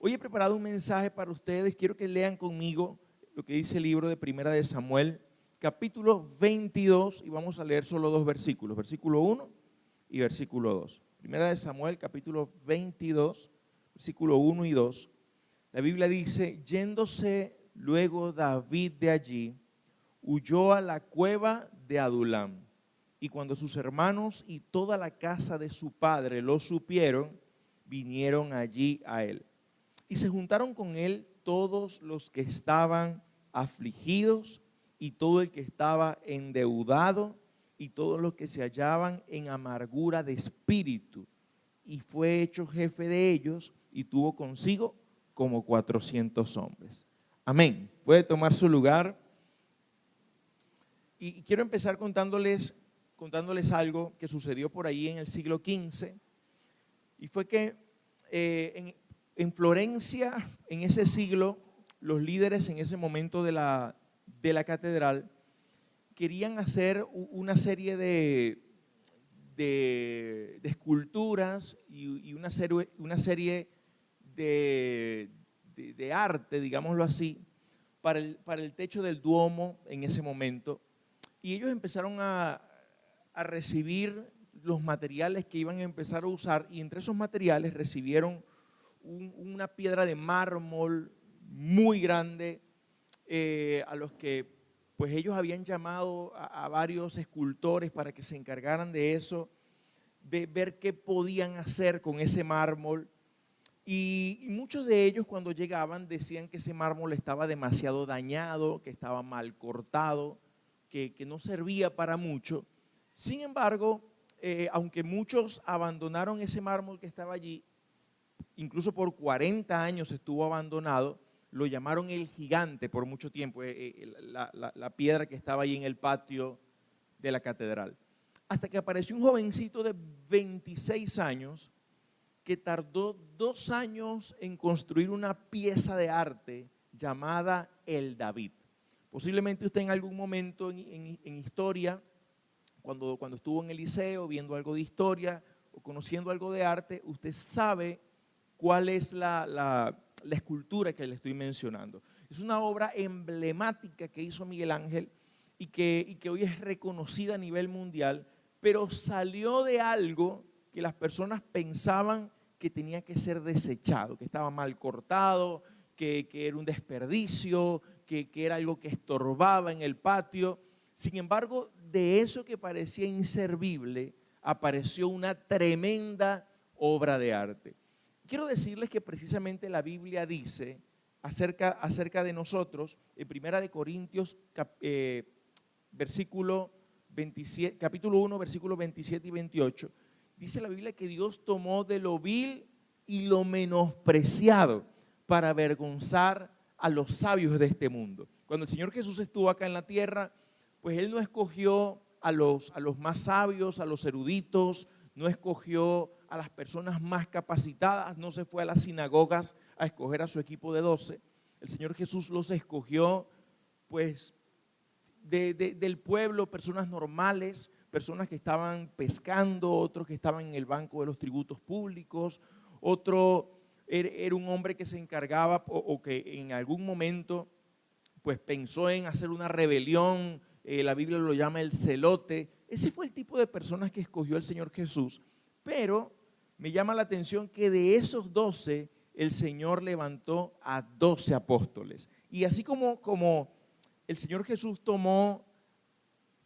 Hoy he preparado un mensaje para ustedes. Quiero que lean conmigo lo que dice el libro de Primera de Samuel, capítulo 22, y vamos a leer solo dos versículos, versículo 1 y versículo 2. Primera de Samuel, capítulo 22, versículo 1 y 2. La Biblia dice: yéndose luego David de allí, huyó a la cueva de Adulam. Y cuando sus hermanos y toda la casa de su padre lo supieron, vinieron allí a él. Y se juntaron con él todos los que estaban afligidos y todo el que estaba endeudado y todos los que se hallaban en amargura de espíritu. Y fue hecho jefe de ellos y tuvo consigo como 400 hombres. Amén. Puede tomar su lugar. Y quiero empezar contándoles algo que sucedió por ahí en el siglo XV. Y fue que en Florencia, en ese siglo, los líderes en ese momento de la catedral querían hacer una serie de esculturas y una serie de arte, digámoslo así, para el techo del Duomo en ese momento. Y ellos empezaron a recibir los materiales que iban a empezar a usar, y entre esos materiales recibieron una piedra de mármol muy grande, a los que pues ellos habían llamado a varios escultores para que se encargaran de eso, de ver qué podían hacer con ese mármol. Y muchos de ellos, cuando llegaban, decían que ese mármol estaba demasiado dañado, que estaba mal cortado, que no servía para mucho. Sin embargo, aunque muchos abandonaron ese mármol que estaba allí, incluso por 40 años estuvo abandonado, lo llamaron el gigante por mucho tiempo, la piedra que estaba ahí en el patio de la catedral. Hasta que apareció un jovencito de 26 años que tardó 2 años en construir una pieza de arte llamada el David. Posiblemente usted en algún momento en historia, cuando estuvo en el liceo viendo algo de historia o conociendo algo de arte, usted sabe cuál es la escultura que le estoy mencionando. Es una obra emblemática que hizo Miguel Ángel y que hoy es reconocida a nivel mundial, pero salió de algo que las personas pensaban que tenía que ser desechado, que estaba mal cortado, que era un desperdicio, que era algo que estorbaba en el patio. Sin embargo, de eso que parecía inservible, apareció una tremenda obra de arte. Quiero decirles que precisamente la Biblia dice acerca de nosotros, en 1 Corintios capítulo 1, versículos 27 y 28, dice la Biblia que Dios tomó de lo vil y lo menospreciado para avergonzar a los sabios de este mundo. Cuando el Señor Jesús estuvo acá en la tierra, pues Él no escogió a los más sabios, a los eruditos, no escogió a las personas más capacitadas, no se fue a las sinagogas a escoger a su equipo de 12. El Señor Jesús los escogió pues del pueblo, personas normales, personas que estaban pescando, otros que estaban en el banco de los tributos públicos, otro era un hombre que se encargaba o que en algún momento pues pensó en hacer una rebelión, la Biblia lo llama el celote. Ese fue el tipo de personas que escogió el Señor Jesús, pero me llama la atención que de esos 12 el Señor levantó a 12 apóstoles. Y así como el Señor Jesús tomó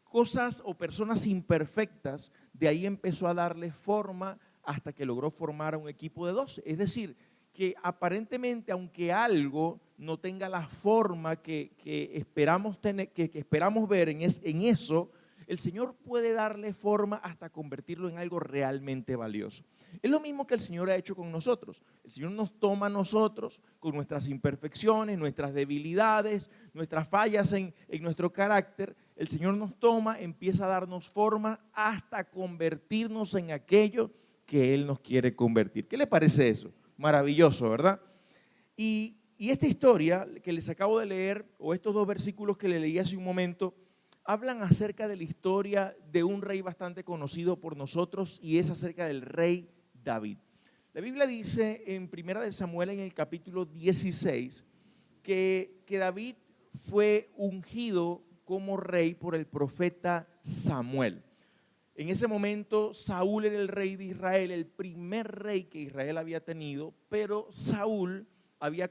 cosas o personas imperfectas, de ahí empezó a darle forma hasta que logró formar a un equipo de 12. Es decir, que aparentemente, aunque algo no tenga la forma que esperamos tener, que esperamos ver en eso, el Señor puede darle forma hasta convertirlo en algo realmente valioso. Es lo mismo que el Señor ha hecho con nosotros. El Señor nos toma a nosotros con nuestras imperfecciones, nuestras debilidades, nuestras fallas en nuestro carácter. El Señor nos toma, empieza a darnos forma hasta convertirnos en aquello que Él nos quiere convertir. ¿Qué le parece eso? Maravilloso, ¿verdad? Y esta historia que les acabo de leer, o estos dos versículos que le leí hace un momento, hablan acerca de la historia de un rey bastante conocido por nosotros, y es acerca del rey David. La Biblia dice en Primera de Samuel, en el capítulo 16, que David fue ungido como rey por el profeta Samuel. En ese momento Saúl era el rey de Israel, el primer rey que Israel había tenido, pero Saúl había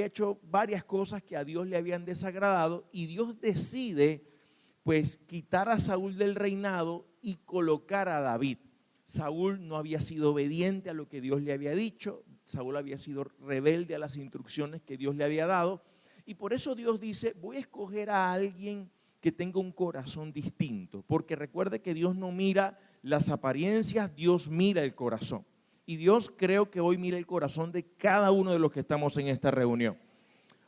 hecho varias cosas que a Dios le habían desagradado, y Dios decide pues quitar a Saúl del reinado y colocar a David. Saúl no había sido obediente a lo que Dios le había dicho, Saúl había sido rebelde a las instrucciones que Dios le había dado, y por eso Dios dice: voy a escoger a alguien que tenga un corazón distinto, porque recuerde que Dios no mira las apariencias, Dios mira el corazón. Y Dios, creo que hoy mira el corazón de cada uno de los que estamos en esta reunión.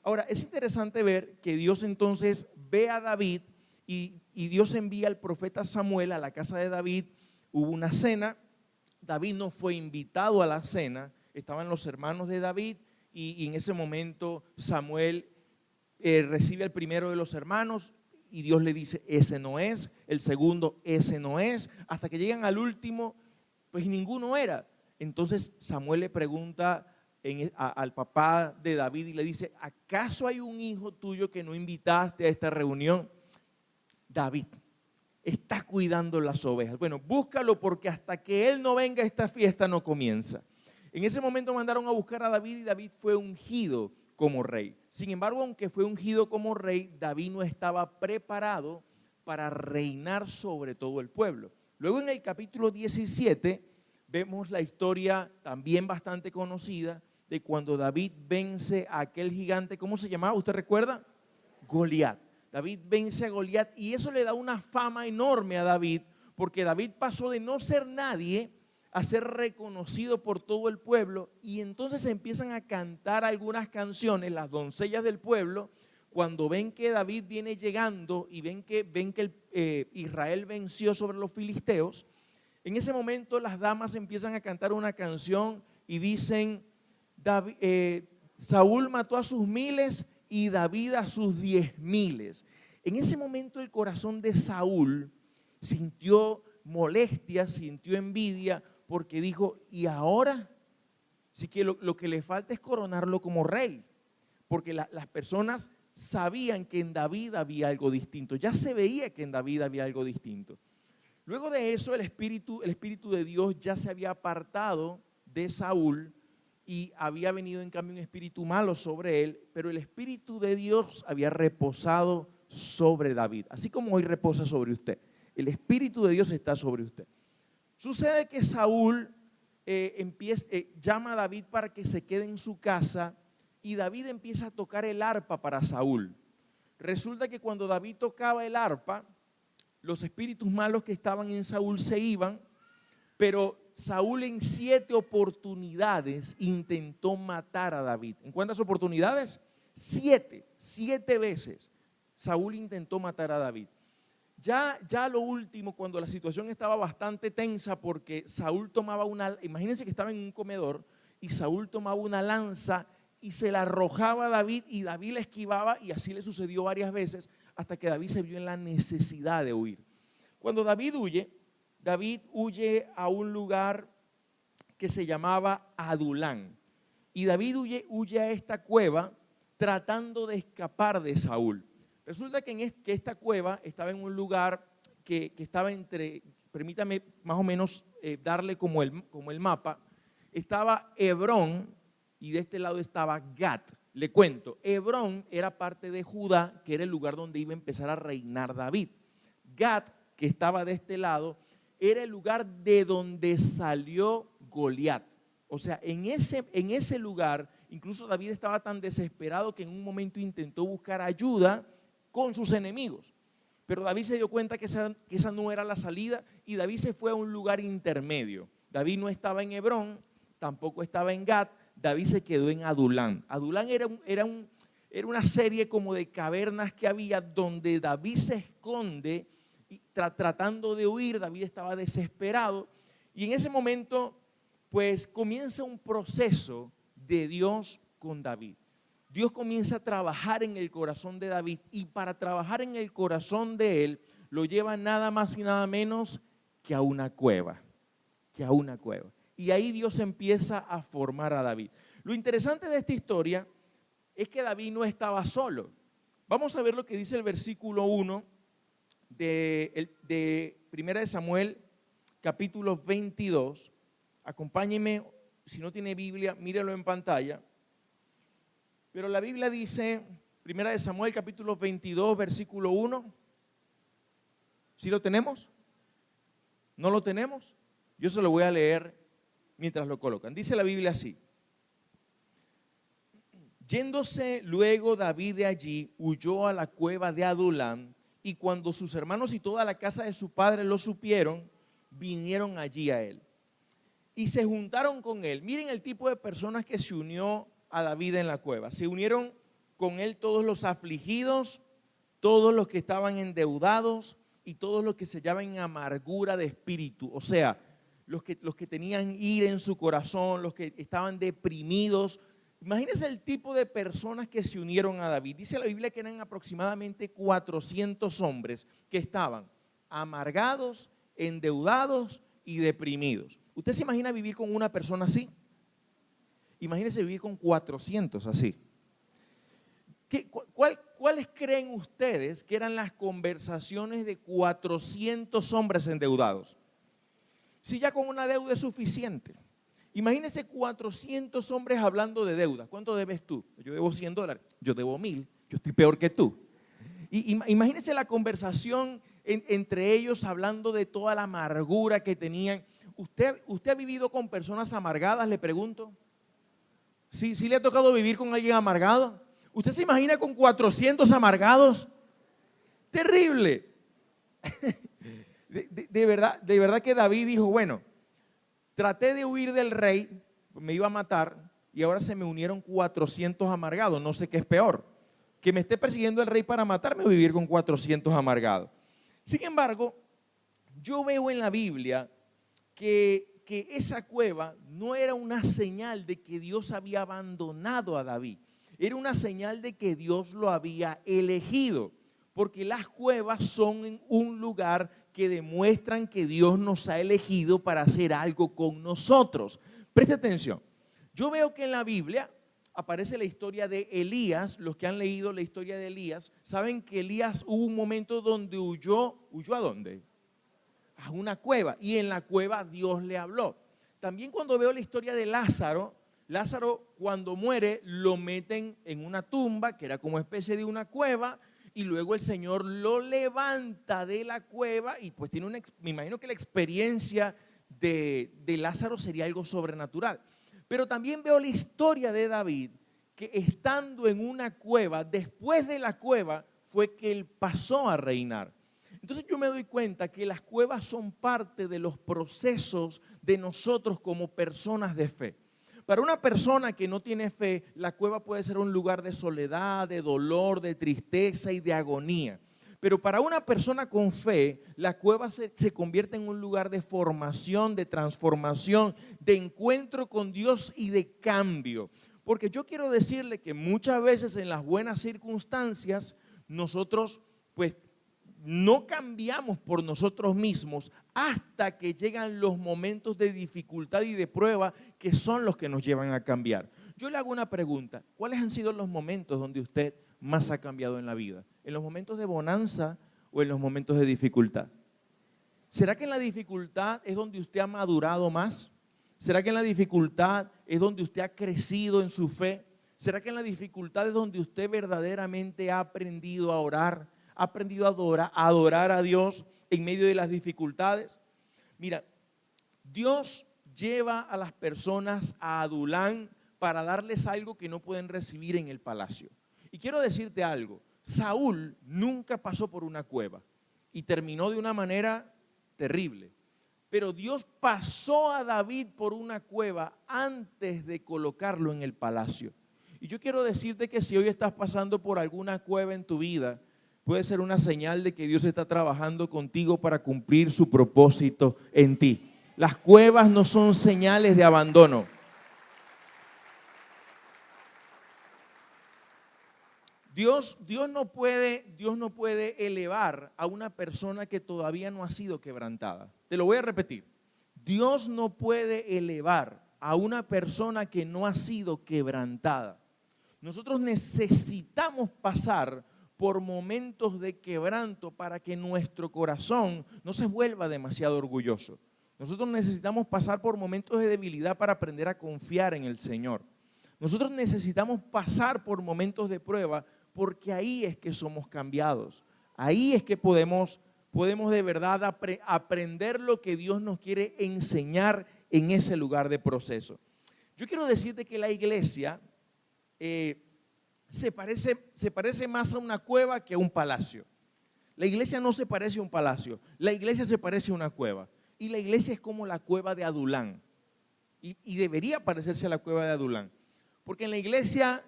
Ahora, es interesante ver que Dios entonces ve a David y Dios envía al profeta Samuel a la casa de David. Hubo una cena, David no fue invitado a la cena, estaban los hermanos de David y en ese momento Samuel recibe al primero de los hermanos y Dios le dice: ese no es, el segundo, ese no es, hasta que llegan al último, pues ninguno era. Entonces Samuel le pregunta al papá de David y le dice: ¿acaso hay un hijo tuyo que no invitaste a esta reunión? David está cuidando las ovejas. Bueno, búscalo, porque hasta que él no venga, esta fiesta no comienza. En ese momento mandaron a buscar a David y David fue ungido como rey. Sin embargo, aunque fue ungido como rey, David no estaba preparado para reinar sobre todo el pueblo. Luego, en el capítulo 17, vemos la historia también bastante conocida de cuando David vence a aquel gigante. ¿Cómo se llamaba? ¿Usted recuerda? Goliat. David vence a Goliat y eso le da una fama enorme a David, porque David pasó de no ser nadie a ser reconocido por todo el pueblo, y entonces empiezan a cantar algunas canciones las doncellas del pueblo cuando ven que David viene llegando y ven que Israel venció sobre los filisteos. En ese momento las damas empiezan a cantar una canción y dicen: Saúl mató a sus miles y David a sus 10,000. En ese momento el corazón de Saúl sintió molestia, sintió envidia, porque dijo: y ahora sí que lo que le falta es coronarlo como rey, porque las personas sabían que en David había algo distinto, ya se veía que en David había algo distinto. Luego de eso el espíritu de Dios ya se había apartado de Saúl y había venido en cambio un espíritu malo sobre él, pero el espíritu de Dios había reposado sobre David, así como hoy reposa sobre usted. El espíritu de Dios está sobre usted. Sucede que Saúl llama a David para que se quede en su casa, y David empieza a tocar el arpa para Saúl. Resulta que cuando David tocaba el arpa, los espíritus malos que estaban en Saúl se iban, pero Saúl en 7 oportunidades intentó matar a David. ¿En cuántas oportunidades? 7 veces Saúl intentó matar a David. Ya lo último, cuando la situación estaba bastante tensa, porque Saúl tomaba imagínense que estaba en un comedor y Saúl tomaba una lanza y se la arrojaba a David y David la esquivaba, y así le sucedió varias veces hasta que David se vio en la necesidad de huir. Cuando David huye a un lugar que se llamaba Adulán, y David huye a esta cueva tratando de escapar de Saúl. Resulta que esta cueva estaba en un lugar que estaba entre, permítame más o menos darle como el mapa, estaba Hebrón y de este lado estaba Gat. Le cuento, Hebrón era parte de Judá, que era el lugar donde iba a empezar a reinar David. Gat, que estaba de este lado, era el lugar de donde salió Goliat. O sea, en ese lugar, incluso David estaba tan desesperado que en un momento intentó buscar ayuda con sus enemigos. Pero David se dio cuenta que esa no era la salida, y David se fue a un lugar intermedio. David no estaba en Hebrón, tampoco estaba en Gat, David se quedó en Adulán. Adulán era una serie como de cavernas que había donde David se esconde y tratando de huir. David estaba desesperado y en ese momento pues comienza un proceso de Dios con David. Dios comienza a trabajar en el corazón de David, y para trabajar en el corazón de él lo lleva nada más y nada menos que a una cueva, Y ahí Dios empieza a formar a David. Lo interesante de esta historia es que David no estaba solo. Vamos a ver lo que dice el versículo 1 de 1 Samuel, capítulo 22. Acompáñenme, si no tiene Biblia, mírelo en pantalla. Pero la Biblia dice, 1 Samuel, capítulo 22, versículo 1. ¿Sí lo tenemos? ¿No lo tenemos? Yo se lo voy a leer mientras lo colocan. Dice la Biblia así. Yéndose luego David de allí, huyó a la cueva de Adulam, y cuando sus hermanos y toda la casa de su padre lo supieron, vinieron allí a él. Y se juntaron con él. Miren el tipo de personas que se unió a David en la cueva. Se unieron con él todos los afligidos, todos los que estaban endeudados y todos los que se hallaban en amargura de espíritu. O sea, los que tenían ira en su corazón, los que estaban deprimidos. Imagínense el tipo de personas que se unieron a David. Dice la Biblia que eran aproximadamente 400 hombres que estaban amargados, endeudados y deprimidos. ¿Usted se imagina vivir con una persona así? Imagínese vivir con 400 así. ¿Cuáles creen ustedes que eran las conversaciones de 400 hombres endeudados? Si ya con una deuda es suficiente. Imagínense 400 hombres hablando de deuda. ¿Cuánto debes tú? Yo debo $100, yo debo 1,000, yo estoy peor que tú. Imagínense la conversación entre ellos hablando de toda la amargura que tenían. ¿Usted ha vivido con personas amargadas, le pregunto? ¿Sí le ha tocado vivir con alguien amargado? ¿Usted se imagina con 400 amargados? Terrible. De verdad que David dijo, bueno, traté de huir del rey, me iba a matar y ahora se me unieron 400 amargados. No sé qué es peor, que me esté persiguiendo el rey para matarme o vivir con 400 amargados. Sin embargo, yo veo en la Biblia que esa cueva no era una señal de que Dios había abandonado a David. Era una señal de que Dios lo había elegido, porque las cuevas son un lugar que demuestran que Dios nos ha elegido para hacer algo con nosotros. Preste atención, yo veo que en la Biblia aparece la historia de Elías. Los que han leído la historia de Elías saben que Elías hubo un momento donde huyó ¿a dónde? A una cueva, y en la cueva Dios le habló. También cuando veo la historia de Lázaro cuando muere lo meten en una tumba que era como especie de una cueva, y luego el Señor lo levanta de la cueva y pues me imagino que la experiencia de Lázaro sería algo sobrenatural. Pero también veo la historia de David, que estando en una cueva, después de la cueva fue que él pasó a reinar. Entonces yo me doy cuenta que las cuevas son parte de los procesos de nosotros como personas de fe. Para una persona que no tiene fe, la cueva puede ser un lugar de soledad, de dolor, de tristeza y de agonía. Pero para una persona con fe, la cueva se convierte en un lugar de formación, de transformación, de encuentro con Dios y de cambio. Porque yo quiero decirle que muchas veces en las buenas circunstancias, nosotros pues no cambiamos por nosotros mismos hasta que llegan los momentos de dificultad y de prueba, que son los que nos llevan a cambiar. Yo le hago una pregunta: ¿cuáles han sido los momentos donde usted más ha cambiado en la vida? ¿En los momentos de bonanza o en los momentos de dificultad? ¿Será que en la dificultad es donde usted ha madurado más? ¿Será que en la dificultad es donde usted ha crecido en su fe? ¿Será que en la dificultad es donde usted verdaderamente ha aprendido a orar, ha aprendido a adorar a Dios en medio de las dificultades? Mira, Dios lleva a las personas a Adulán para darles algo que no pueden recibir en el palacio. Y quiero decirte algo: Saúl nunca pasó por una cueva y terminó de una manera terrible. Pero Dios pasó a David por una cueva antes de colocarlo en el palacio. Y yo quiero decirte que si hoy estás pasando por alguna cueva en tu vida, puede ser una señal de que Dios está trabajando contigo para cumplir su propósito en ti. Las cuevas no son señales de abandono. Dios no puede elevar a una persona que todavía no ha sido quebrantada. Te lo voy a repetir. Dios no puede elevar a una persona que no ha sido quebrantada. Nosotros necesitamos pasar por momentos de quebranto para que nuestro corazón no se vuelva demasiado orgulloso. Nosotros necesitamos pasar por momentos de debilidad para aprender a confiar en el Señor. Nosotros necesitamos pasar por momentos de prueba porque ahí es que somos cambiados. Ahí es que podemos de verdad aprender lo que Dios nos quiere enseñar en ese lugar de proceso. Yo quiero decirte que la iglesia se parece más a una cueva que a un palacio. La iglesia no se parece a un palacio, la iglesia se parece a una cueva. Y la iglesia es como la cueva de Adulán. Y debería parecerse a la cueva de Adulán. Porque en la iglesia,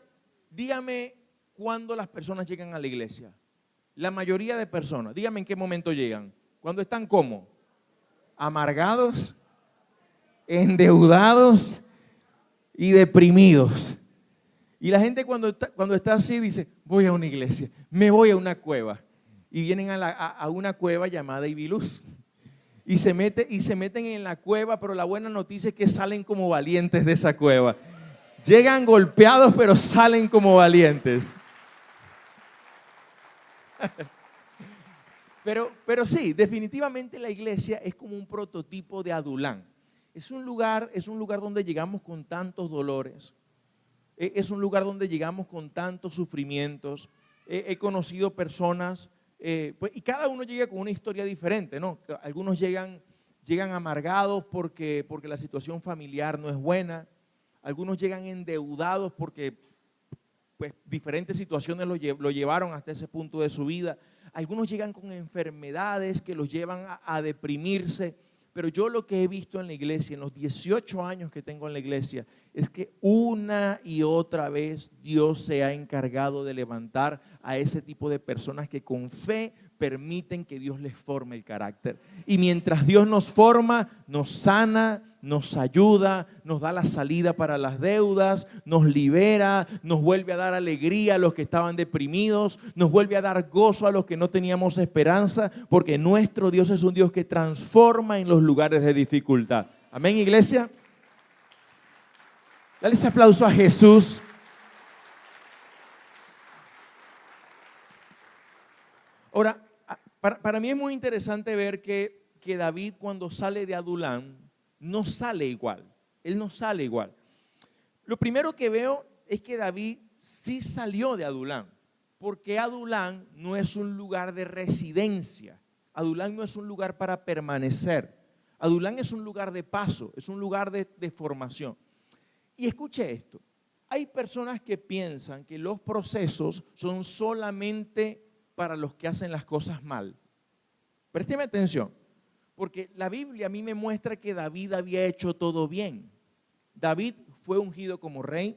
dígame cuándo las personas llegan a la iglesia. La mayoría de personas, dígame en qué momento llegan. ¿Cuándo están cómo? Amargados, endeudados y deprimidos. Y la gente cuando está así dice, voy a una iglesia, me voy a una cueva. Y vienen a una cueva llamada Ibiluz. Y se meten en la cueva, pero la buena noticia es que salen como valientes de esa cueva. Llegan golpeados, pero salen como valientes. Pero sí, definitivamente la iglesia es como un prototipo de Adulán. Es un lugar donde llegamos con tantos dolores. Es un lugar donde llegamos con tantos sufrimientos. He conocido personas, y cada uno llega con una historia diferente, ¿no? Algunos llegan amargados porque la situación familiar no es buena. Algunos llegan endeudados porque pues, diferentes situaciones lo llevaron hasta ese punto de su vida. Algunos llegan con enfermedades que los llevan a deprimirse. Pero yo lo que he visto en la iglesia, en los 18 años que tengo en la iglesia, es que una y otra vez Dios se ha encargado de levantar a ese tipo de personas que con fe permiten que Dios les forme el carácter. Y mientras Dios nos forma, nos sana, nos ayuda, nos da la salida para las deudas, nos libera, nos vuelve a dar alegría a los que estaban deprimidos, nos vuelve a dar gozo a los que no teníamos esperanza, porque nuestro Dios es un Dios que transforma en los lugares de dificultad. Amén, iglesia. Dale ese aplauso a Jesús. Ahora, para mí es muy interesante ver que David cuando sale de Adulán no sale igual. Él no sale igual. Lo primero que veo es que David sí salió de Adulán, porque Adulán no es un lugar de residencia. Adulán no es un lugar para permanecer. Adulán es un lugar de paso, es un lugar de formación. Y escuche esto, hay personas que piensan que los procesos son solamente para los que hacen las cosas mal. Présteme atención, porque la Biblia a mí me muestra que David había hecho todo bien. David fue ungido como rey,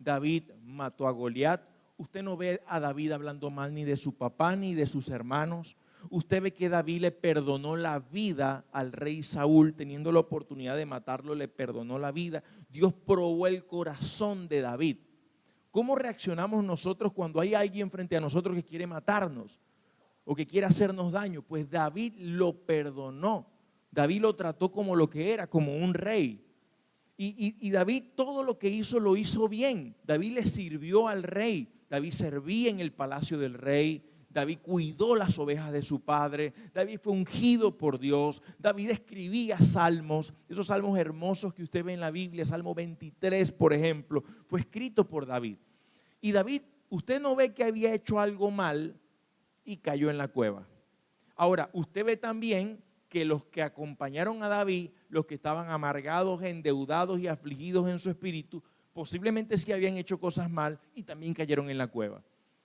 David mató a Goliat. Usted no ve a David hablando mal ni de su papá ni de sus hermanos. Usted ve que David le perdonó la vida al rey Saúl, teniendo la oportunidad de matarlo, le perdonó la vida. Dios probó el corazón de David. ¿Cómo reaccionamos nosotros cuando hay alguien frente a nosotros que quiere matarnos o que quiere hacernos daño? Pues David lo perdonó. David lo trató como lo que era, como un rey. Y David todo lo que hizo lo hizo bien. David le sirvió al rey. David servía en el palacio del rey. David cuidó las ovejas de su padre. David fue ungido por Dios. David escribía salmos, esos salmos hermosos que usted ve en la Biblia. Salmo 23, por ejemplo, fue escrito por David. Y David, usted no ve que había hecho algo mal y cayó en la cueva. Ahora, usted ve también que los que acompañaron a David, los que estaban amargados, endeudados y afligidos en su espíritu, posiblemente sí habían hecho cosas mal y también cayeron en la cueva.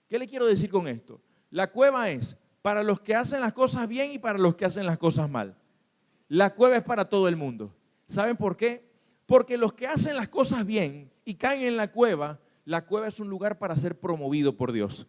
¿Qué le quiero decir con esto? La cueva es para los que hacen las cosas bien y para los que hacen las cosas mal. La cueva es para todo el mundo. ¿Saben por qué? Porque los que hacen las cosas bien y caen en la cueva es un lugar para ser promovido por Dios.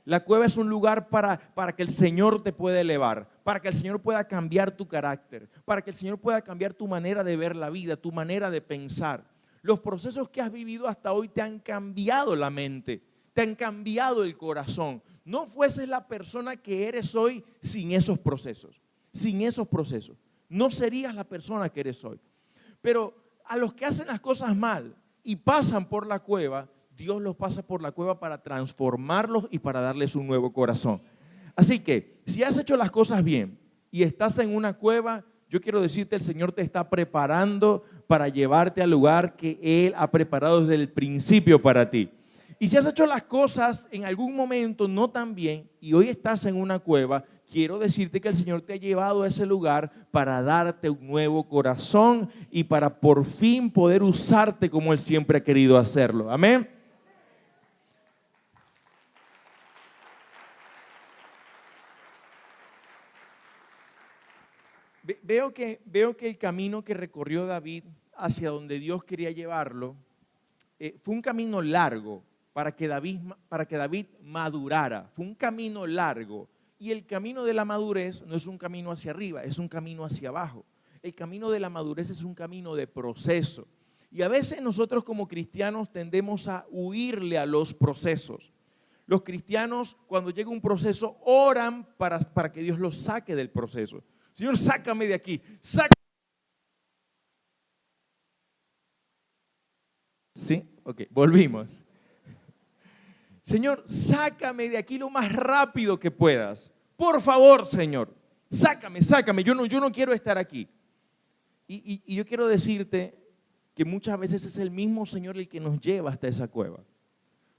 La cueva es un lugar para que el Señor te pueda elevar, para que el Señor pueda cambiar tu carácter, para que el Señor pueda cambiar tu manera de ver la vida, tu manera de pensar. Los procesos que has vivido hasta hoy te han cambiado la mente, te han cambiado el corazón. No fueses la persona que eres hoy sin esos procesos, sin esos procesos. no serías la persona que eres hoy. Pero a los que hacen las cosas mal y pasan por la cueva, Dios los pasa por la cueva para transformarlos y para darles un nuevo corazón. Así que, si has hecho las cosas bien y estás en una cueva, yo quiero decirte, el Señor te está preparando para llevarte al lugar que Él ha preparado desde el principio para ti. Y si has hecho las cosas en algún momento no tan bien y hoy estás en una cueva, quiero decirte que el Señor te ha llevado a ese lugar para darte un nuevo corazón y para por fin poder usarte como Él siempre ha querido hacerlo. Amén. Veo que el camino que recorrió David hacia donde Dios quería llevarlo fue un camino largo para que David madurara. Fue un camino largo. Y el camino de la madurez no es un camino hacia arriba, es un camino hacia abajo. El camino de la madurez es un camino de proceso. Y a veces nosotros como cristianos tendemos a huirle a los procesos. Los cristianos, cuando llega un proceso, oran para que Dios los saque del proceso. Señor, sácame de aquí, sácame. ¿Sí? Ok, volvimos. Señor, sácame de aquí lo más rápido que puedas. Por favor, Señor, sácame. Yo no quiero estar aquí. Y yo quiero decirte que muchas veces es el mismo Señor el que nos lleva hasta esa cueva.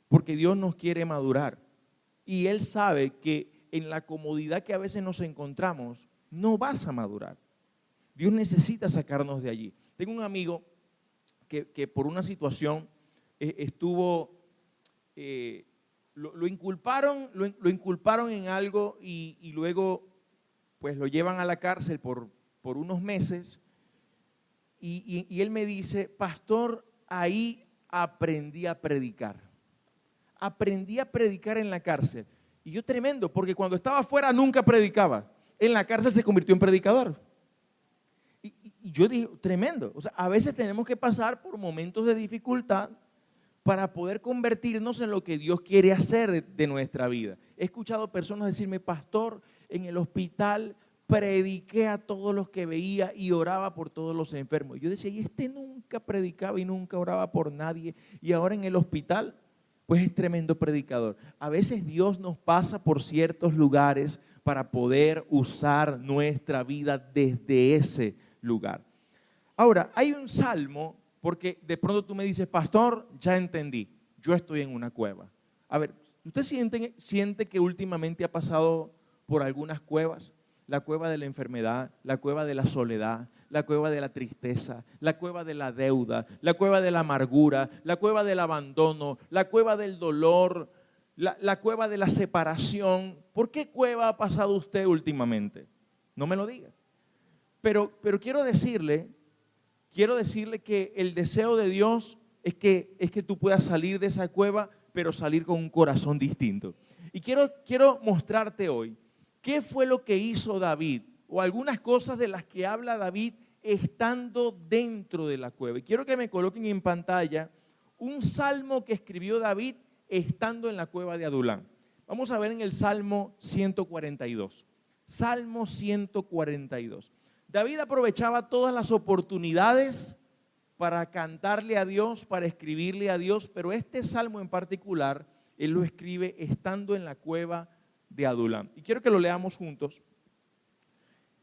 Porque Dios nos quiere madurar. Y Él sabe que en la comodidad que a veces nos encontramos, no vas a madurar. Dios necesita sacarnos de allí. Tengo un amigo que por una situación estuvo, lo inculparon en algo y luego pues lo llevan a la cárcel por unos meses y él me dice, pastor, ahí aprendí a predicar. Aprendí a predicar en la cárcel. Y yo tremendo, porque cuando estaba afuera nunca predicaba. En la cárcel se convirtió en predicador. Y yo dije, tremendo. O sea, a veces tenemos que pasar por momentos de dificultad para poder convertirnos en lo que Dios quiere hacer de nuestra vida. He escuchado personas decirme, pastor, en el hospital prediqué a todos los que veía y oraba por todos los enfermos. Yo decía, y este nunca predicaba y nunca oraba por nadie. Y ahora en el hospital, pues es tremendo predicador. A veces Dios nos pasa por ciertos lugares para poder usar nuestra vida desde ese lugar. Ahora, hay un salmo, porque de pronto tú me dices, pastor, ya entendí, yo estoy en una cueva. A ver, ¿usted siente que últimamente ha pasado por algunas cuevas? La cueva de la enfermedad, la cueva de la soledad, la cueva de la tristeza, la cueva de la deuda, la cueva de la amargura, la cueva del abandono, la cueva del dolor, la cueva de la separación. ¿Por qué cueva ha pasado usted últimamente? No me lo diga. Pero quiero decirle que el deseo de Dios es que tú puedas salir de esa cueva, pero salir con un corazón distinto. Y quiero mostrarte hoy qué fue lo que hizo David, o algunas cosas de las que habla David estando dentro de la cueva. Y quiero que me coloquen en pantalla un salmo que escribió David estando en la cueva de Adulán. Vamos a ver en el Salmo 142. Salmo 142. David aprovechaba todas las oportunidades para cantarle a Dios, para escribirle a Dios, pero este salmo en particular, él lo escribe estando en la cueva de Adulán. Y quiero que lo leamos juntos.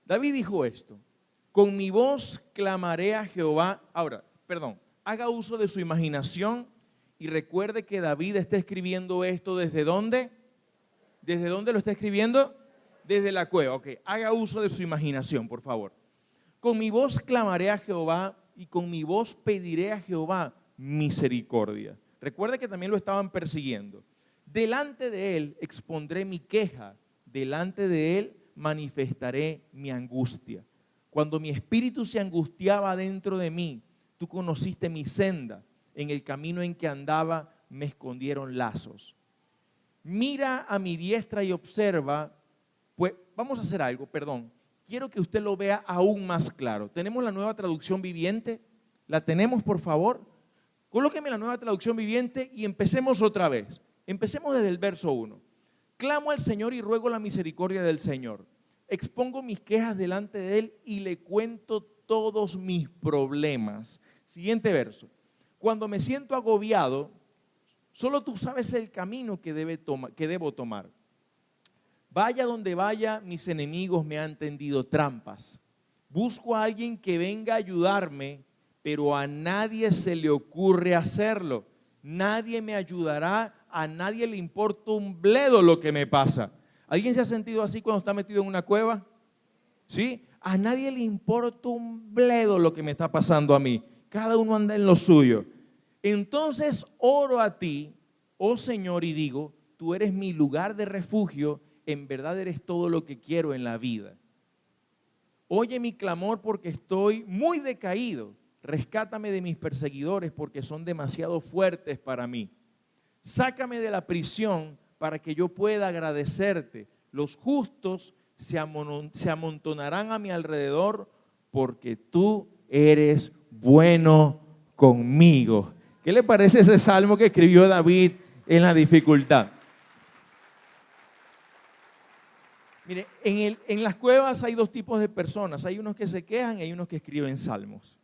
David dijo esto: con mi voz clamaré a Jehová. Ahora, haga uso de su imaginación y recuerde que David está escribiendo esto ¿desde dónde? ¿Desde dónde lo está escribiendo? Desde la cueva. Ok, haga uso de su imaginación, por favor. Con mi voz clamaré a Jehová y con mi voz pediré a Jehová misericordia. Recuerde que también lo estaban persiguiendo. Delante de él expondré mi queja, delante de él manifestaré mi angustia. Cuando mi espíritu se angustiaba dentro de mí, tú conociste mi senda. En el camino en que andaba me escondieron lazos. Mira a mi diestra y observa. Pues vamos a hacer algo, quiero que usted lo vea aún más claro. ¿Tenemos la Nueva Traducción Viviente? ¿La tenemos, por favor? Colóqueme la Nueva Traducción Viviente y empecemos otra vez. Empecemos desde el verso 1. Clamo al Señor y ruego la misericordia del Señor. expongo mis quejas delante de Él y le cuento todos mis problemas. Siguiente verso. Cuando me siento agobiado, solo tú sabes el camino que debo tomar. Vaya donde vaya, mis enemigos me han tendido trampas. Busco a alguien que venga a ayudarme, pero a nadie se le ocurre hacerlo. Nadie me ayudará, a nadie le importa un bledo lo que me pasa. ¿Alguien se ha sentido así cuando está metido en una cueva? ¿Sí? A nadie le importa un bledo lo que me está pasando a mí. Cada uno anda en lo suyo. Entonces oro a ti, oh Señor, y digo, tú eres mi lugar de refugio, en verdad eres todo lo que quiero en la vida. Oye mi clamor porque estoy muy decaído. Rescátame de mis perseguidores porque son demasiado fuertes para mí. Sácame de la prisión para que yo pueda agradecerte. Los justos se amontonarán a mi alrededor porque tú eres bueno conmigo. ¿Qué le parece ese salmo que escribió David en la dificultad? Mire, en las cuevas hay dos tipos de personas. Hay unos que se quejan y hay unos que escriben salmos.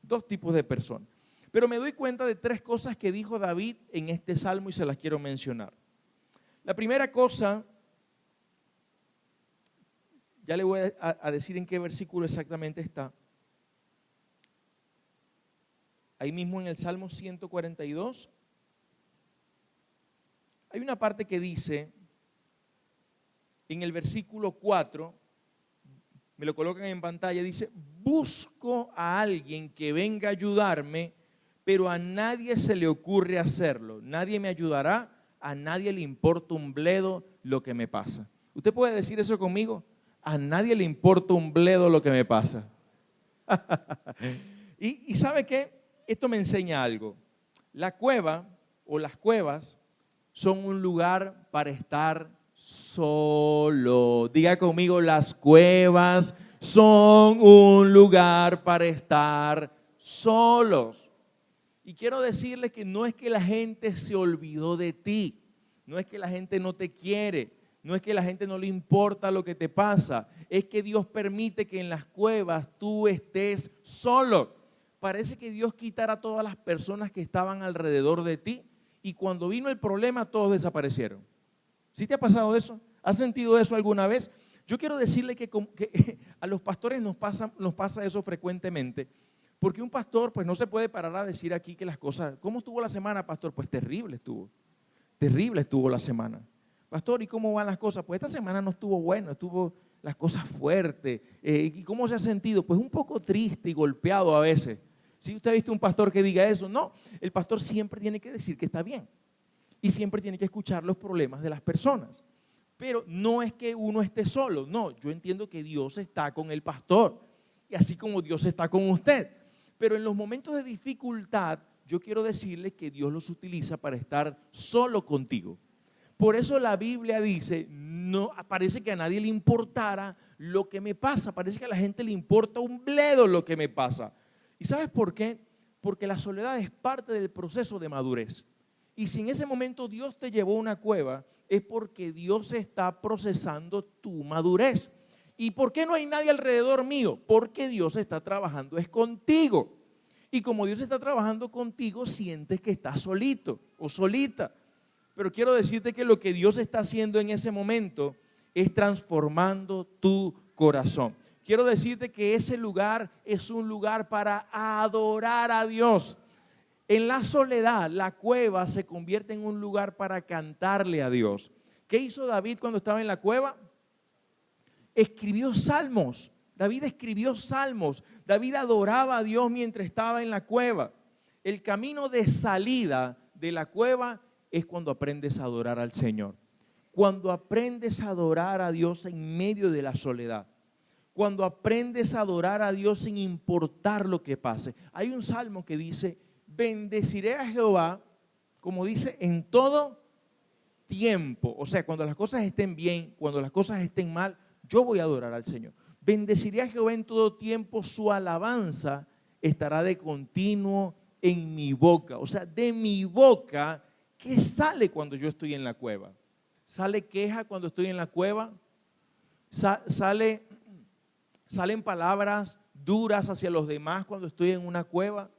Dos tipos de personas. Pero me doy cuenta de tres cosas que dijo David en este salmo y se las quiero mencionar. La primera cosa, ya le voy a decir en qué versículo exactamente está. Ahí mismo en el Salmo 142, hay una parte que dice, en el versículo 4, me lo colocan en pantalla, dice, busco a alguien que venga a ayudarme, pero a nadie se le ocurre hacerlo. Nadie me ayudará, a nadie le importa un bledo lo que me pasa. ¿Usted puede decir eso conmigo? A nadie le importa un bledo lo que me pasa. ¿Y sabe qué? Esto me enseña algo. La cueva o las cuevas son un lugar para estar solo. Diga conmigo, las cuevas son un lugar para estar solos. Y quiero decirles que no es que la gente se olvidó de ti, no es que la gente no te quiere, no es que la gente no le importa lo que te pasa, es que Dios permite que en las cuevas tú estés solo. Parece que Dios quitara a todas las personas que estaban alrededor de ti y cuando vino el problema todos desaparecieron. ¿Sí te ha pasado eso? ¿Has sentido eso alguna vez? Yo quiero decirle que a los pastores nos pasa eso frecuentemente, porque un pastor pues no se puede parar a decir aquí que las cosas, ¿cómo estuvo la semana, pastor? Pues terrible estuvo la semana. Pastor, ¿y cómo van las cosas? Pues esta semana no estuvo bueno, estuvo las cosas fuertes. ¿Y cómo se ha sentido? Pues un poco triste y golpeado a veces. ¿Sí? ¿Usted ha visto un pastor que diga eso? No, el pastor siempre tiene que decir que está bien y siempre tiene que escuchar los problemas de las personas. Pero no es que uno esté solo, no, yo entiendo que Dios está con el pastor y así como Dios está con usted. Pero en los momentos de dificultad, yo quiero decirles que Dios los utiliza para estar solo contigo. Por eso la Biblia dice, no, parece que a nadie le importara lo que me pasa, parece que a la gente le importa un bledo lo que me pasa. ¿Y sabes por qué? Porque la soledad es parte del proceso de madurez. Y si en ese momento Dios te llevó a una cueva, es porque Dios está procesando tu madurez. ¿Y por qué no hay nadie alrededor mío? Porque Dios está trabajando es contigo. Y como Dios está trabajando contigo, sientes que estás solito o solita. Pero quiero decirte que lo que Dios está haciendo en ese momento es transformando tu corazón. Quiero decirte que ese lugar es un lugar para adorar a Dios. En la soledad, la cueva se convierte en un lugar para cantarle a Dios. ¿Qué hizo David cuando estaba en la cueva? Escribió salmos. David escribió salmos. David adoraba a Dios mientras estaba en la cueva. El camino de salida de la cueva es cuando aprendes a adorar al Señor. Cuando aprendes a adorar a Dios en medio de la soledad. Cuando aprendes a adorar a Dios sin importar lo que pase. Hay un salmo que dice, bendeciré a Jehová, como dice, en todo tiempo. O sea, cuando las cosas estén bien, cuando las cosas estén mal, yo voy a adorar al Señor. Bendeciré a Jehová en todo tiempo, su alabanza estará de continuo en mi boca. O sea, de mi boca, ¿qué sale cuando yo estoy en la cueva? ¿Sale queja cuando estoy en la cueva? Salen palabras duras hacia los demás cuando estoy en una cueva.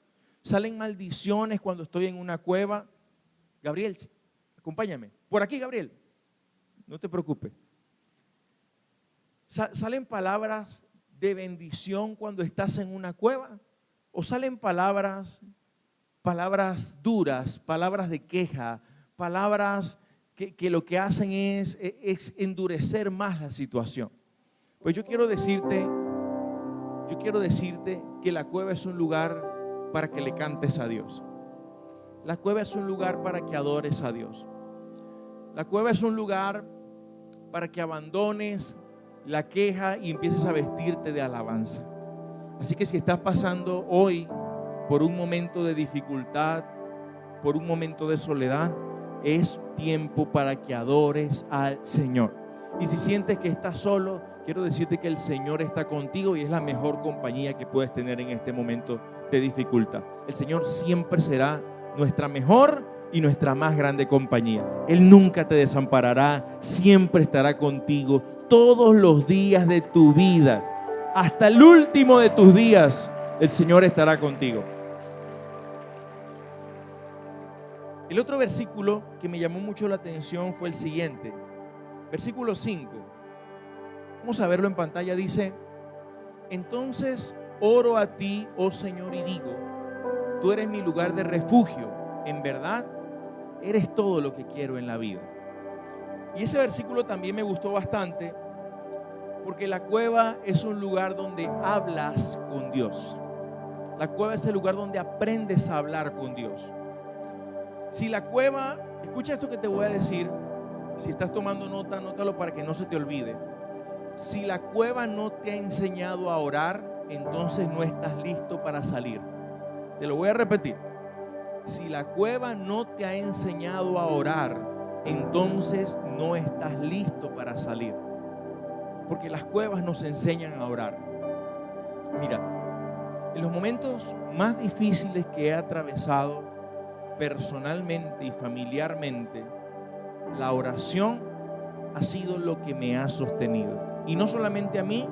Salen maldiciones cuando estoy en una cueva. Gabriel, acompáñame. Por aquí, Gabriel. No te preocupes. ¿Salen palabras de bendición cuando estás en una cueva? ¿O salen palabras duras, palabras de queja, palabras que lo que hacen es endurecer más la situación? Pues yo quiero decirte que la cueva es un lugar para que le cantes a Dios. La cueva es un lugar para que adores a Dios. La cueva es un lugar para que abandones la queja y empieces a vestirte de alabanza. Así que si estás pasando hoy por un momento de dificultad, por un momento de soledad, es tiempo para que adores al Señor. Y si sientes que estás solo, quiero decirte que el Señor está contigo y es la mejor compañía que puedes tener en este momento de dificultad. El Señor siempre será nuestra mejor y nuestra más grande compañía. Él nunca te desamparará, siempre estará contigo todos los días de tu vida. Hasta el último de tus días, el Señor estará contigo. El otro versículo que me llamó mucho la atención fue el siguiente. Versículo 5. Vamos a verlo en pantalla. Dice: entonces oro a ti, oh Señor, y digo, tú eres mi lugar de refugio. En verdad, eres todo lo que quiero en la vida. Y ese versículo también me gustó bastante, porque la cueva es un lugar donde hablas con Dios. La cueva es el lugar donde aprendes a hablar con Dios. Si la cueva, escucha esto que te voy a decir, si estás tomando nota, anótalo para que no se te olvide. Si la cueva no te ha enseñado a orar, entonces no estás listo para salir. Te lo voy a repetir. Si la cueva no te ha enseñado a orar, entonces no estás listo para salir. Porque las cuevas nos enseñan a orar. Mira, en los momentos más difíciles que he atravesado personalmente y familiarmente, la oración ha sido lo que me ha sostenido. Y no solamente a mí,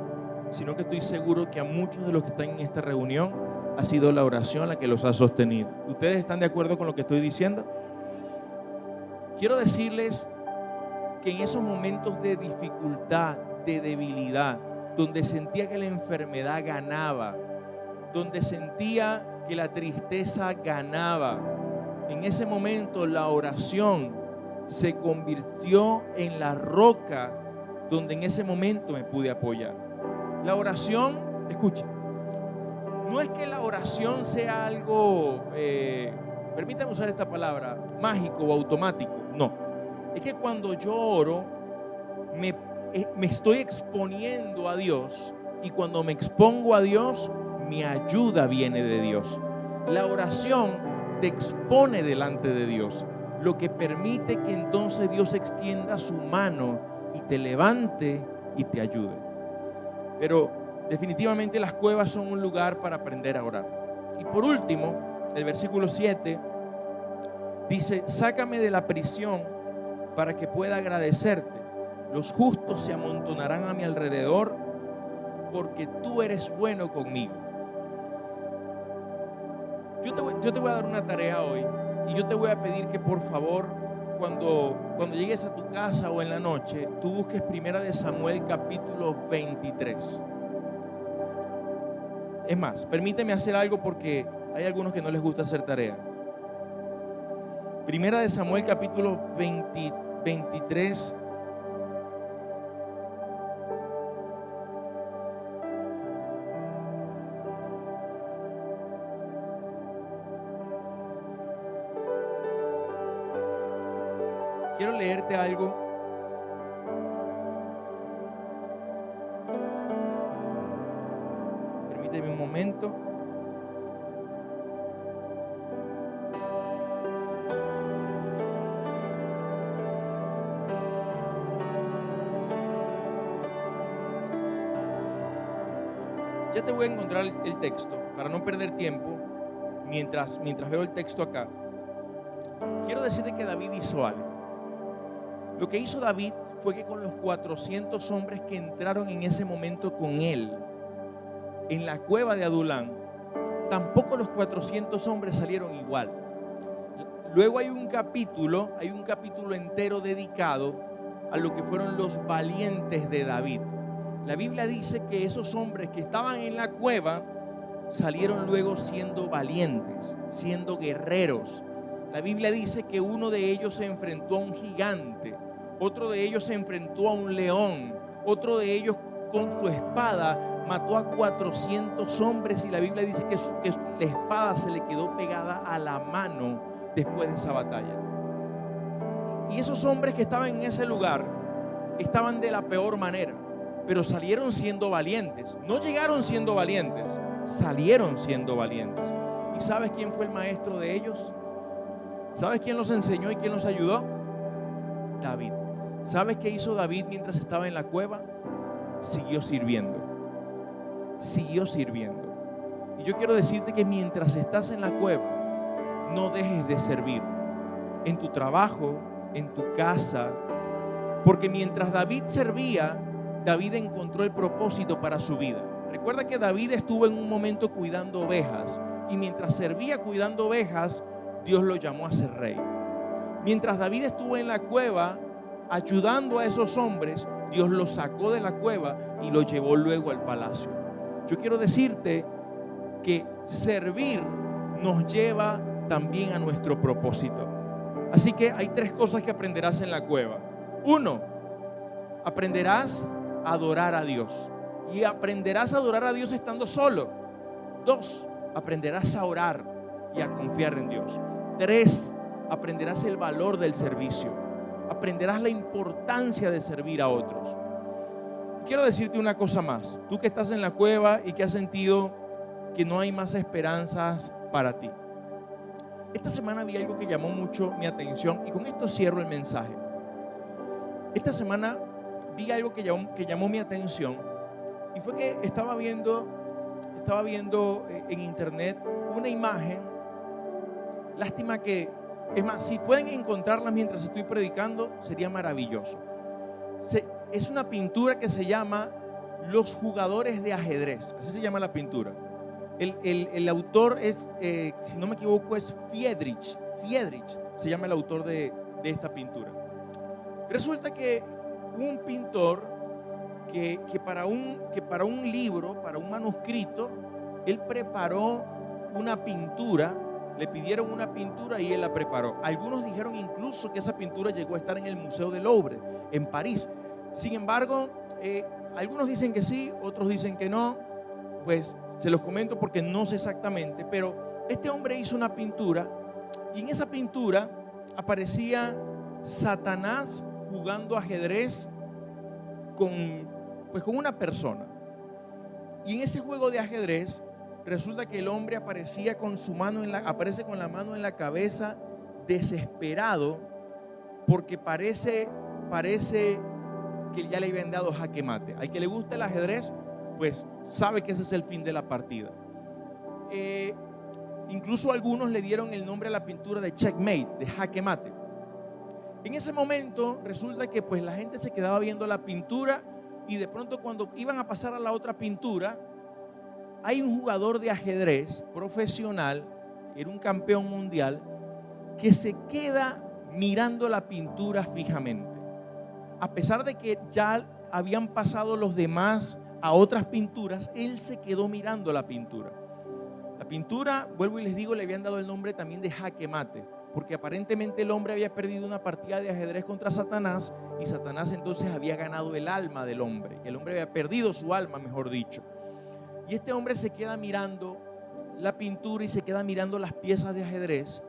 sino que estoy seguro que a muchos de los que están en esta reunión ha sido la oración la que los ha sostenido. ¿Ustedes están de acuerdo con lo que estoy diciendo? Quiero decirles que en esos momentos de dificultad, de debilidad, donde sentía que la enfermedad ganaba, donde sentía que la tristeza ganaba, en ese momento la oración se convirtió en la roca donde en ese momento me pude apoyar. La oración, escucha, no es que la oración sea algo, permítame usar esta palabra, mágico o automático, no. Es que cuando yo oro, me estoy exponiendo a Dios, y cuando me expongo a Dios, mi ayuda viene de Dios. La oración te expone delante de Dios, lo que permite que entonces Dios extienda su mano y te levante y te ayude. Pero definitivamente las cuevas son un lugar para aprender a orar. Y por último, el versículo 7 dice: sácame de la prisión para que pueda agradecerte. Los justos se amontonarán a mi alrededor porque tú eres bueno conmigo. Yo te voy a dar una tarea hoy, y yo te voy a pedir que por favor, cuando llegues a tu casa o en la noche, tú busques 1 de Samuel capítulo 23. Es más, permíteme hacer algo porque hay algunos que no les gusta hacer tarea. 1 de Samuel capítulo 23. Quiero leerte algo. Permíteme un momento. Ya te voy a encontrar el texto para no perder tiempo mientras veo el texto acá. Quiero decirte que David hizo algo. Lo que hizo David fue que con los 400 hombres que entraron en ese momento con él, en la cueva de Adulán, tampoco los 400 hombres salieron igual. Luego hay un capítulo entero dedicado a lo que fueron los valientes de David. La Biblia dice que esos hombres que estaban en la cueva salieron luego siendo valientes, siendo guerreros. La Biblia dice que uno de ellos se enfrentó a un gigante, otro de ellos se enfrentó a un león, otro de ellos con su espada mató a 400 hombres y la Biblia dice que la espada se le quedó pegada a la mano después de esa batalla. Y esos hombres que estaban en ese lugar estaban de la peor manera, pero salieron siendo valientes. No llegaron siendo valientes, salieron siendo valientes. ¿Y sabes quién fue el maestro de ellos? ¿Sabes quién los enseñó y quién los ayudó? David. ¿Sabes qué hizo David mientras estaba en la cueva? Siguió sirviendo. Siguió sirviendo. Y yo quiero decirte que mientras estás en la cueva, no dejes de servir. En tu trabajo, en tu casa. Porque mientras David servía, David encontró el propósito para su vida. Recuerda que David estuvo en un momento cuidando ovejas. Y mientras servía cuidando ovejas, Dios lo llamó a ser rey. Mientras David estuvo en la cueva ayudando a esos hombres, Dios lo sacó de la cueva y lo llevó luego al palacio. Yo quiero decirte que servir nos lleva también a nuestro propósito. Así que hay 3 cosas que aprenderás en la cueva. 1, aprenderás a adorar a Dios. Y aprenderás a adorar a Dios estando solo. 2, aprenderás a orar y a confiar en Dios. 3, aprenderás el valor del servicio. Aprenderás la importancia de servir a otros. Quiero decirte una cosa más. Tú que estás en la cueva y que has sentido que no hay más esperanzas para ti. Esta semana vi algo que llamó mucho mi atención y con esto cierro el mensaje. Esta semana vi algo que llamó mi atención y fue que estaba viendo en internet una imagen. Lástima que, es más, si pueden encontrarla mientras estoy predicando, sería maravilloso. Es una pintura que se llama Los jugadores de ajedrez. Así se llama la pintura. El autor es, si no me equivoco, es Friedrich. Se llama el autor de esta pintura. Resulta que un pintor que para un libro, para un manuscrito, él preparó una pintura. Le pidieron una pintura y él la preparó. Algunos dijeron incluso que esa pintura llegó a estar en el Museo del Louvre, en París. Sin embargo, algunos dicen que sí, otros dicen que no. Pues se los comento porque no sé exactamente. Pero este hombre hizo una pintura y en esa pintura aparecía Satanás jugando ajedrez con una persona. Y en ese juego de ajedrez resulta que el hombre aparece con la mano en la cabeza, desesperado, porque parece que ya le habían dado jaque mate. Al que le gusta el ajedrez, pues sabe que ese es el fin de la partida. Incluso algunos le dieron el nombre a la pintura de checkmate, de jaque mate. En ese momento resulta que pues la gente se quedaba viendo la pintura y de pronto cuando iban a pasar a la otra pintura, hay un jugador de ajedrez profesional, era un campeón mundial, que se queda mirando la pintura fijamente. A pesar de que ya habían pasado los demás a otras pinturas, él se quedó mirando la pintura. La pintura, vuelvo y les digo, le habían dado el nombre también de jaque mate, porque aparentemente el hombre había perdido una partida de ajedrez contra Satanás y Satanás entonces había ganado el alma del hombre. El hombre había perdido su alma, mejor dicho. Y este hombre se queda mirando la pintura y se queda mirando las piezas de ajedrez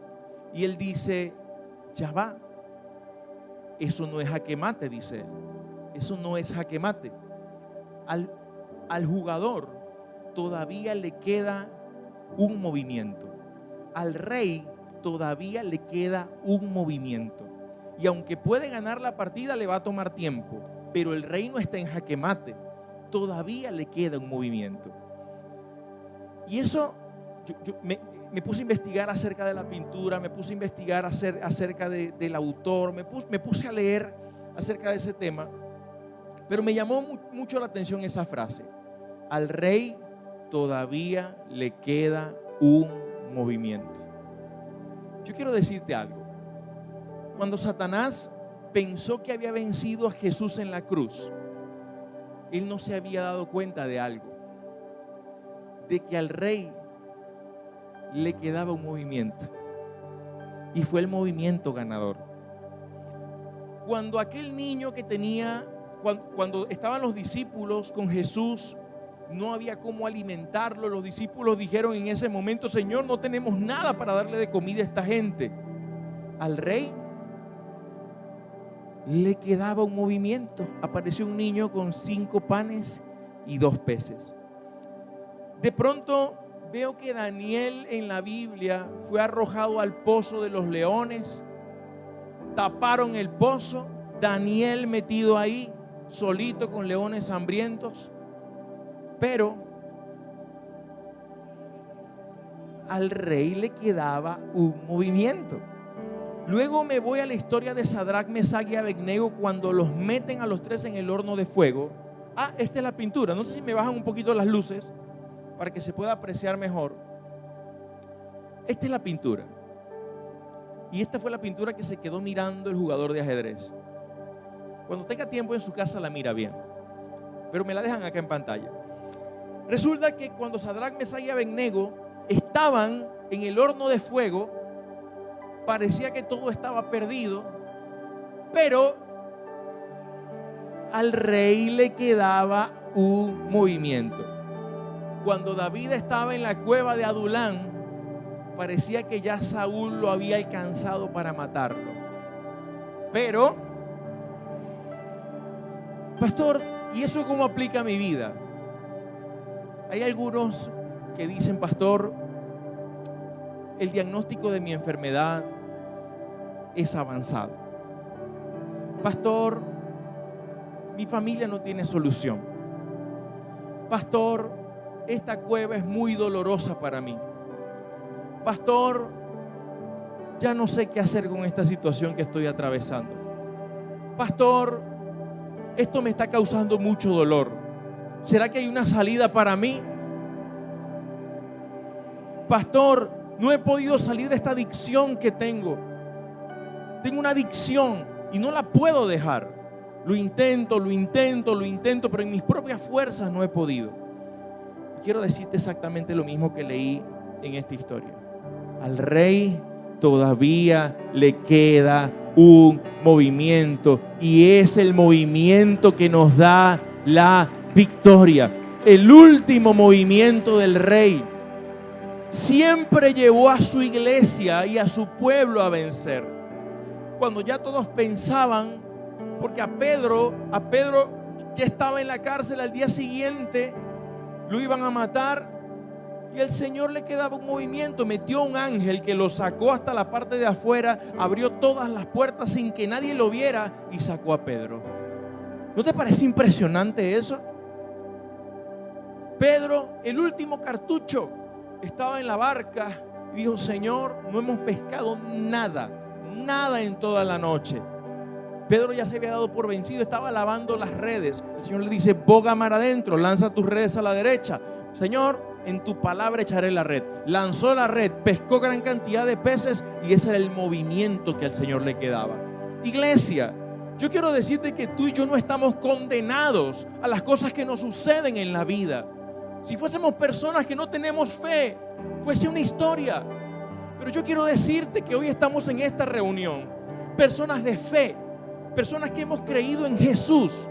y él dice, ya va, eso no es jaque mate, dice él. Eso no es jaque mate. Al jugador todavía le queda un movimiento. Al rey todavía le queda un movimiento. Y aunque puede ganar la partida, le va a tomar tiempo. Pero el rey no está en jaque mate. Todavía le queda un movimiento. Y eso, yo me puse a investigar acerca de la pintura, me puse a investigar acerca del autor, me puse a leer acerca de ese tema, pero me llamó mucho la atención esa frase: al rey todavía le queda un movimiento. Yo quiero decirte algo. Cuando Satanás pensó que había vencido a Jesús en la cruz, él no se había dado cuenta de algo, de que al rey le quedaba un movimiento, y fue el movimiento ganador. Cuando aquel niño que tenía, cuando estaban los discípulos con Jesús, no había cómo alimentarlo, los discípulos dijeron en ese momento: Señor, no tenemos nada para darle de comida a esta gente. Al rey le quedaba un movimiento. Apareció un niño con 5 panes y 2 peces. De pronto veo que Daniel en la Biblia fue arrojado al pozo de los leones. Taparon el pozo, Daniel metido ahí, solito con leones hambrientos. Pero al rey le quedaba un movimiento. Luego me voy a la historia de Sadrac, Mesach y Abednego, cuando los meten a los 3 en el horno de fuego. Esta es la pintura. No sé si me bajan un poquito las luces para que se pueda apreciar mejor. Esta es la pintura. Y esta fue la pintura que se quedó mirando el jugador de ajedrez. Cuando tenga tiempo en su casa la mira bien, pero me la dejan acá en pantalla. Resulta que cuando Sadrac, Mesach y Abednego estaban en el horno de fuego, parecía que todo estaba perdido, pero al rey le quedaba un movimiento. Cuando David estaba en la cueva de Adulán, parecía que ya Saúl lo había alcanzado para matarlo. Pero, pastor, ¿y eso cómo aplica a mi vida? Hay algunos que dicen: pastor, el diagnóstico de mi enfermedad es avanzado. Pastor, mi familia no tiene solución. Pastor, esta cueva es muy dolorosa para mí. Pastor, ya no sé qué hacer con esta situación que estoy atravesando. Pastor, esto me está causando mucho dolor. ¿Será que hay una salida para mí? Pastor, no he podido salir de esta adicción que tengo. Tengo una adicción y no la puedo dejar. Lo intento, pero en mis propias fuerzas no he podido. Quiero decirte exactamente lo mismo que leí en esta historia. Al rey todavía le queda un movimiento, y es el movimiento que nos da la victoria. El último movimiento del rey siempre llevó a su iglesia y a su pueblo a vencer. Cuando ya todos pensaban, porque a Pedro ya estaba en la cárcel, al día siguiente lo iban a matar, y el Señor le quedaba un movimiento. Metió un ángel que lo sacó hasta la parte de afuera, abrió todas las puertas sin que nadie lo viera y sacó a Pedro. ¿No te parece impresionante eso? Pedro, el último cartucho, estaba en la barca y dijo: Señor, no hemos pescado nada en toda la noche. Pedro ya se había dado por vencido, estaba lavando las redes. El Señor le dice: boga mar adentro, lanza tus redes a la derecha. Señor, en tu palabra echaré la red. Lanzó la red, pescó gran cantidad de peces, y ese era el movimiento que al Señor le quedaba. Iglesia, yo quiero decirte que tú y yo no estamos condenados a las cosas que nos suceden en la vida. Si fuésemos personas que no tenemos fe, fuese una historia. Pero yo quiero decirte que hoy estamos en esta reunión, personas de fe, personas que hemos creído en Jesús,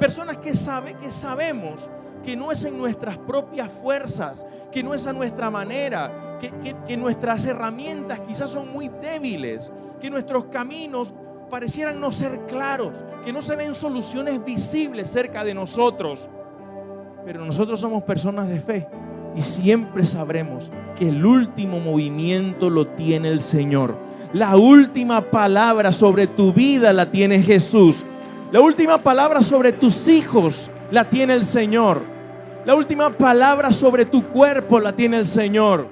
personas que sabemos que no es en nuestras propias fuerzas, que no es a nuestra manera, que nuestras herramientas quizás son muy débiles, que nuestros caminos parecieran no ser claros, que no se ven soluciones visibles cerca de nosotros. Pero nosotros somos personas de fe y siempre sabremos que el último movimiento lo tiene el Señor. La última palabra sobre tu vida la tiene Jesús. La última palabra sobre tus hijos la tiene el Señor. La última palabra sobre tu cuerpo la tiene el Señor.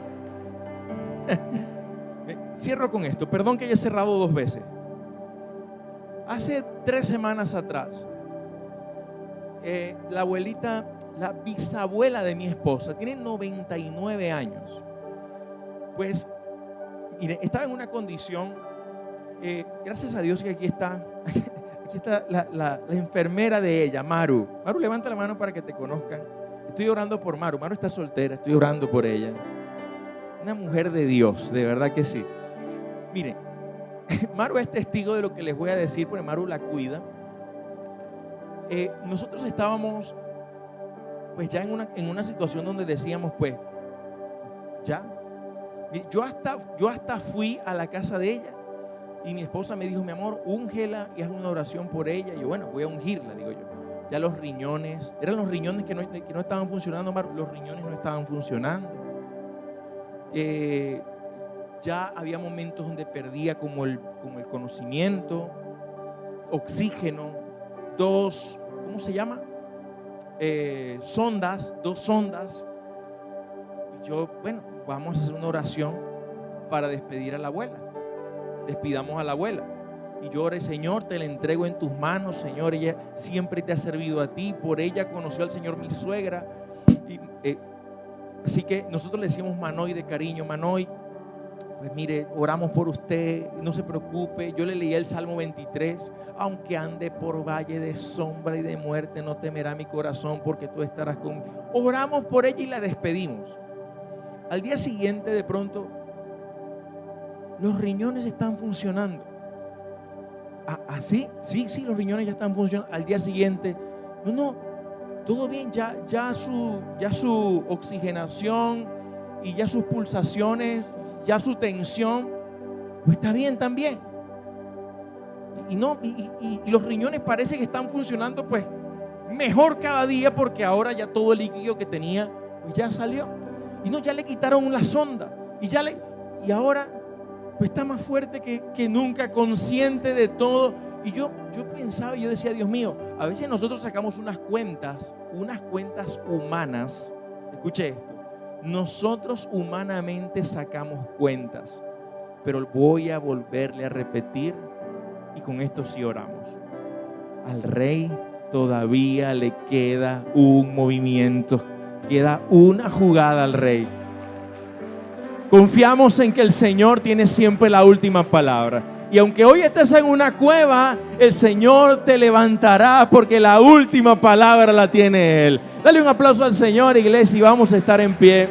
Cierro con esto. Perdón que haya cerrado 2 veces. Hace 3 semanas atrás, la abuelita, la bisabuela de mi esposa, tiene 99 años. Pues, mire, estaba en una condición, gracias a Dios que aquí está la enfermera de ella, Maru. Maru, levanta la mano para que te conozcan. Estoy orando por Maru. Maru está soltera, estoy orando por ella. Una mujer de Dios, de verdad que sí. Miren, Maru es testigo de lo que les voy a decir, porque Maru la cuida. Nosotros estábamos pues ya en una situación donde decíamos pues ya. Yo hasta fui a la casa de ella y mi esposa me dijo: mi amor, úngela y haz una oración por ella. Y yo, bueno, voy a ungirla, digo yo. Ya los riñones, eran los riñones que no estaban funcionando, Maru. Los riñones no estaban funcionando. Ya había momentos donde perdía como el conocimiento, oxígeno, ¿cómo se llama? 2 sondas. Y yo, bueno, vamos a hacer una oración para despedir a la abuela. Despidamos a la abuela. Y yo oré: Señor, te la entrego en tus manos, Señor. Ella siempre te ha servido a ti. Por ella conoció al Señor mi suegra. Así que nosotros le decimos Manoy de cariño. Manoy, pues mire, oramos por usted, no se preocupe. Yo le leí el Salmo 23. Aunque ande por valle de sombra y de muerte, no temerá mi corazón, porque tú estarás conmigo. Oramos por ella y la despedimos. Al día siguiente, de pronto, los riñones están funcionando. ¿Sí? Sí, los riñones ya están funcionando. Al día siguiente, no, todo bien, ya su oxigenación y ya sus pulsaciones, ya su tensión, pues está bien también. Y los riñones parece que están funcionando pues mejor cada día, porque ahora ya todo el líquido que tenía pues ya salió. Y ya le quitaron la sonda y ahora pues está más fuerte que nunca, consciente de todo. Y yo pensaba, yo decía: Dios mío, a veces nosotros sacamos unas cuentas humanas. Escuche esto: nosotros humanamente sacamos cuentas, pero voy a volverle a repetir, y con esto sí oramos. Al rey todavía le queda un movimiento, queda una jugada al rey. Confiamos en que el Señor tiene siempre la última palabra. Y aunque hoy estés en una cueva, el Señor te levantará, porque la última palabra la tiene Él. Dale un aplauso al Señor, iglesia, y vamos a estar en pie.